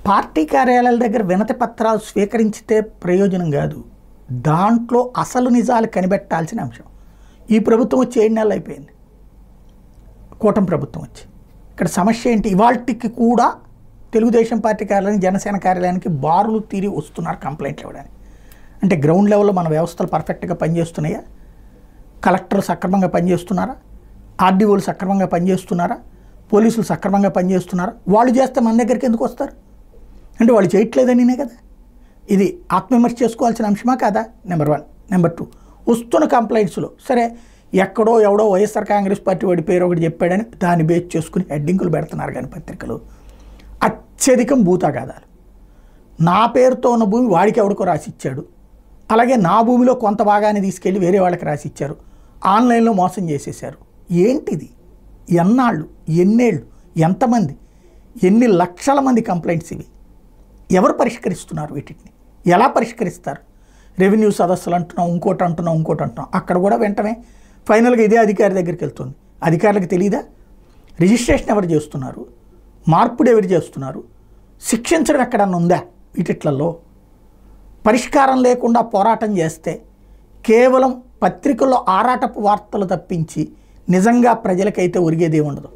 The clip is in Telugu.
పార్టీ కార్యాలయాల దగ్గర వినతి పత్రాలు స్వీకరించితే ప్రయోజనం కాదు, దాంట్లో అసలు నిజాలు కనిపెట్టాల్సిన అంశం. ఈ ప్రభుత్వం వచ్చి 7 నెలలు అయిపోయింది, కూటమి ప్రభుత్వం వచ్చి. ఇక్కడ సమస్య ఏంటి? ఇవాల్టికి కూడా తెలుగుదేశం పార్టీ కార్యాలయానికి, జనసేన కార్యాలయానికి బారులు తీరి వస్తున్నారు కంప్లైంట్లు ఇవ్వడానికి. అంటే గ్రౌండ్ లెవెల్లో మన వ్యవస్థలు పర్ఫెక్ట్గా పనిచేస్తున్నాయా? కలెక్టర్లు సక్రమంగా పనిచేస్తున్నారా? ఆర్డీఓలు సక్రమంగా పనిచేస్తున్నారా? పోలీసులు సక్రమంగా పనిచేస్తున్నారా? వాళ్ళు చేస్తే మన దగ్గరికి ఎందుకు వస్తారు? అంటే వాళ్ళు చేయట్లేదనినే కదా. ఇది ఆత్మవిమర్శ చేసుకోవాల్సిన అంశమా కాదా? నెంబర్ 1. నెంబర్ 2, వస్తున్న కంప్లైంట్స్లో సరే ఎక్కడో ఎవడో వైఎస్ఆర్ కాంగ్రెస్ పార్టీ వాడి పేరు ఒకటి చెప్పాడని దాన్ని బేస్ చేసుకుని హెడ్డింగులు పెడుతున్నారు కానీ పత్రికలు అత్యధికం భూతగాదాలు. నా పేరుతో ఉన్న భూమి వాడికి ఎవడికో రాసిచ్చాడు, అలాగే నా భూమిలో కొంత భాగాన్ని తీసుకెళ్ళి వేరే వాళ్ళకి రాసిచ్చారు, ఆన్లైన్లో మోసం చేసేసారు. ఏంటిది? ఎన్నాళ్ళు, ఎన్నేళ్ళు, ఎంతమంది, ఎన్ని లక్షల మంది కంప్లైంట్స్ ఇవి? ఎవరు పరిష్కరిస్తున్నారు వీటిని? ఎలా పరిష్కరిస్తారు? రెవెన్యూ సదస్సులు అంటున్నాం, ఇంకోటి అంటున్నాం. అక్కడ కూడా వెంటనే ఫైనల్గా ఇదే అధికారి దగ్గరికి వెళ్తుంది. అధికారులకు తెలియదా? రిజిస్ట్రేషన్ ఎవరు చేస్తున్నారు, మార్పుడు ఎవరు చేస్తున్నారు, శిక్షించడం ఎక్కడన్నా ఉందా? వీటిట్లలో పరిష్కారం లేకుండా పోరాటం చేస్తే కేవలం పత్రికల్లో ఆరాటపు వార్తలు తప్పించి నిజంగా ప్రజలకైతే ఒరిగేదే ఉండదు.